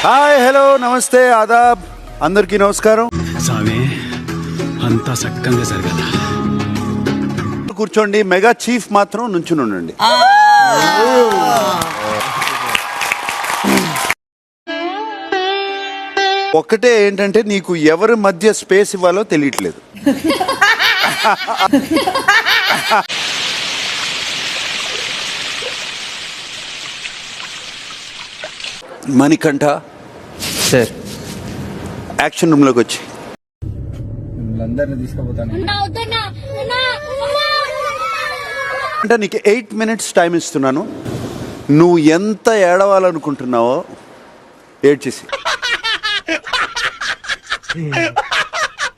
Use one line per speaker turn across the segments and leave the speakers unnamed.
Hi, hello, నమస్తే, ఆదాబ్, అందరికీ నమస్కారం.
స్వామి అంతా సక్కంగా జరగాల.
కూర్చోండి. మెగా చీఫ్ మాత్రం నుంచుని ఉండండి. ఒక్కటే ఏంటంటే నీకు ఎవరి మధ్య స్పేస్ ఇవ్వాలో తెలియట్లేదు. మణికంఠ
సార్,
యాక్షన్ రూమ్ లోకి వచ్చి
అందరిని తీసుకుపోతాను.
అంటే నీకు 8 minutes టైం ఇస్తున్నాను. నువ్వు ఎంత ఏడవాలనుకుంటున్నావో ఏడ్చేసి.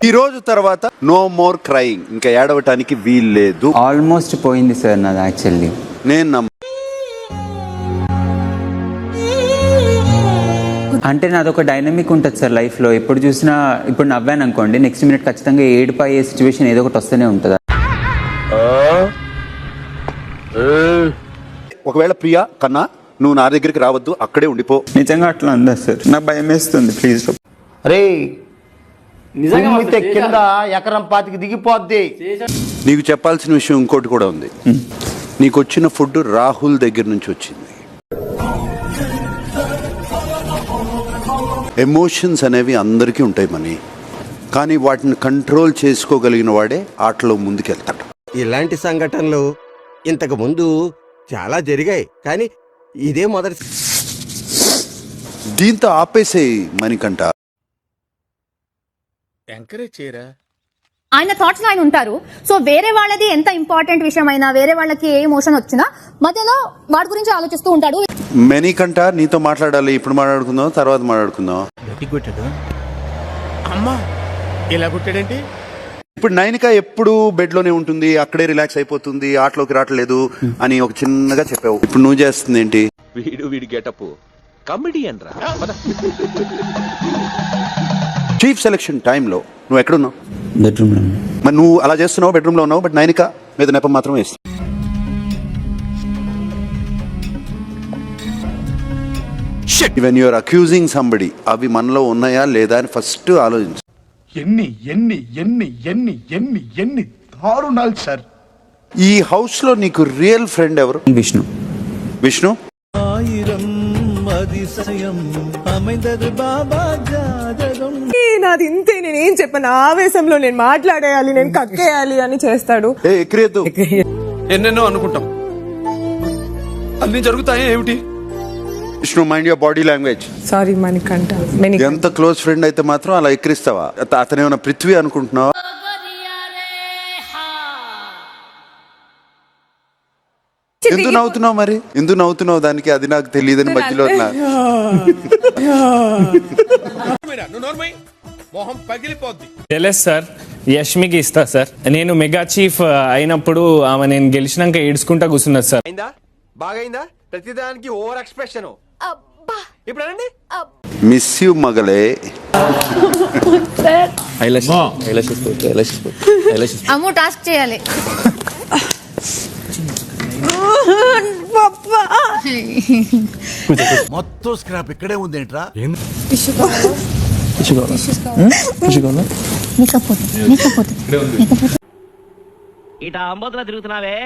ఈ రోజు తర్వాత నో మోర్ క్రైయింగ్. ఇంకా ఏడవటానికి వీల్లేదు.
ఆల్మోస్ట్ పోయింది సార్ నాది యాక్చువల్లీ.
నేను
అంటే నాది ఒక డైనమిక్ ఉంటుంది సార్ లైఫ్లో. ఎప్పుడు చూసినా ఇప్పుడు నవ్వాను అనుకోండి, నెక్స్ట్ మినిట్ ఖచ్చితంగా ఏడిపోయే సిచ్యువేషన్ ఏదో ఒకటి వస్తూనే ఉంటుంది.
ఒకవేళ ప్రియా కన్నా నువ్వు నా దగ్గరికి రావద్దు, అక్కడే ఉండిపో.
నిజంగా అట్లా అందా సార్? నాకు భయం వేస్తుంది. ప్లీజ్
రే, నిజంగా కింద ఎకరం 25 దిగిపోద్ది.
నీకు చెప్పాల్సిన విషయం ఇంకోటి కూడా ఉంది. నీకు వచ్చిన ఫుడ్ రాహుల్ దగ్గర నుంచి వచ్చింది. ఎమోషన్స్ అనేవి అందరికీ ఉంటాయి మనీ, కానీ వాటిని కంట్రోల్ చేసుకోగలిగిన వాడే ఆటలో ముందుకెళ్తాడు.
ఇలాంటి సంఘటనలు ఇంతకు ముందు చాలా జరిగాయి, కానీ ఇదే మొదటి.
దీంతో ఆపేసేయి మణికంఠ.
ఎంకరేజ్ చేయరా.
ఆయన థాట్స్ ఆయన ఉంటారు. సో వేరే వాళ్ళది ఎంత ఇంపార్టెంట్ విషయం అయినా, వేరే వాళ్ళకి ఏ ఎమోషన్ వచ్చినా మధ్యలో వాడి గురించి ఆలోచిస్తూ ఉంటాడు.
మణికంఠ నీతో మాట్లాడాలి. ఇప్పుడు మాట్లాడుకుందాం, తర్వాత మాట్లాడుకుందాం.
అమ్మా ఇలా కొట్టాడేంటి?
ఇప్పుడు నైనిక ఎప్పుడు బెడ్ లోనే ఉంటుంది, అక్కడే రిలాక్స్ అయిపోతుంది, ఆటలోకి రావట్లేదు అని ఒక చిన్నగా చెప్పావు. ఇప్పుడు నువ్వు చేస్తుంది ఏంటి?
వీడి గెటప్ కమెడియన్ రా.
చీఫ్ సెలక్షన్ టైంలో నువ్వు ఎక్కడున్నావు?
బెడ్రూమ్లో.
మరి నువ్వు అలా చేస్తున్నావు, బెడ్రూమ్ లో ఉన్నావు, బట్ నైనిక మీద నెపం మాత్రం వేస్తావు. When you are accusing somebody, అవి మనలో ఉన్నాయా లేదా అని ఫస్ట్ ఆలోచించు.
ఎన్ని ఎన్ని ఎన్ని ఎన్ని ఎన్ని ఎన్ని దారుణాలు సార్.
ఈ హౌస్ లో నీకు రియల్ ఫ్రెండ్ ఎవరు?
విష్ణు.
విష్ణు.
నాది ఇంతే, నేనేం చెప్పను, ఆవేశంలో నేను మాట్లాడేయాలి, నేను కక్కేయాలి అని చేస్తాడు.
ఎక్కిరేద్దు.
ఎన్నెన్నో అనుకుంటాం, అన్ని జరుగుతాయి ఏమిటి?
Vishnu, mind your body language.
Sorry Manikanta.
ఎంత క్లోజ్ ఫ్రెండ్ అయితే మాత్రం అలా ఎక్కిరిస్తావా? అతనేమన్నా పృథ్వీ అనుకుంటున్నావా? ఎందుకు నవ్వుతున్నావు? మరి ఎందుకు నవ్వుతున్నావు? దానికి అది నాకు తెలియదని మధ్యలో
మొహం పగిలిపోద్ది.
తెలుసు సార్, యష్మికి ఇస్తా సార్. నేను మెగా చీఫ్ అయినప్పుడు ఆమె నేను గెలిచినాక ఏడ్చుకుంటా కూర్చున్నది సార్.
అయిందా? బాగైందా? ప్రతిదానికి ఓవర్ ఎక్స్ప్రెషన్. ఇప్పుడు అనండి.
మిస్ యూ మగలే.
అమ్ము టాస్క్ చేయాలి.
మొత్తం స్క్రాప్ ఇక్కడే ఉందేంట్రా?
ఇట అంబోతులా తిరుగుతున్నావే,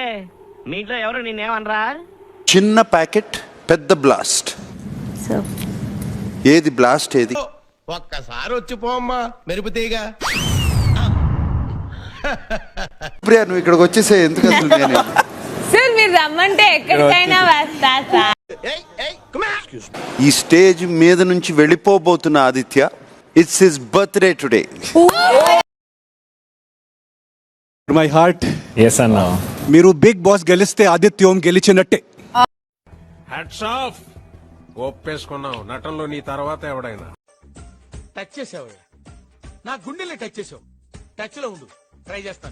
మీ ఇంట్లో ఎవరు నిన్నేమనరా?
చిన్న ప్యాకెట్, పెద్ద బ్లాస్ట్. ఏది బ్లాస్ట్? ఏది?
ఒక్కసారి వచ్చి పోమ్మా మెరుపుతీగా.
ప్రియా, నువ్వు ఇక్కడికి వచ్చేసే. ఎందుకు అసలు నేను
సార్ మీరు రమ్మంటే ఎక్కడికైనా వస్తా సార్.
ఈ స్టేజ్ మీద నుంచి వెళ్ళిపోబోతున్న Aditya, it's his birthday today.
My heart.
Yes అన్న.
మీరు బిగ్ బాస్ గెలిస్తే ఆదిత్యం గెలిచినట్టే.
Hats off. ఒప్పేసుకున్నావు, నటనలో నీ తర్వాత ఎవడైనా. టచ్ చేసావు, నా గుండెల్ని టచ్ చేసావు. టచ్ లో ఉండు, ట్రై చేస్తాను.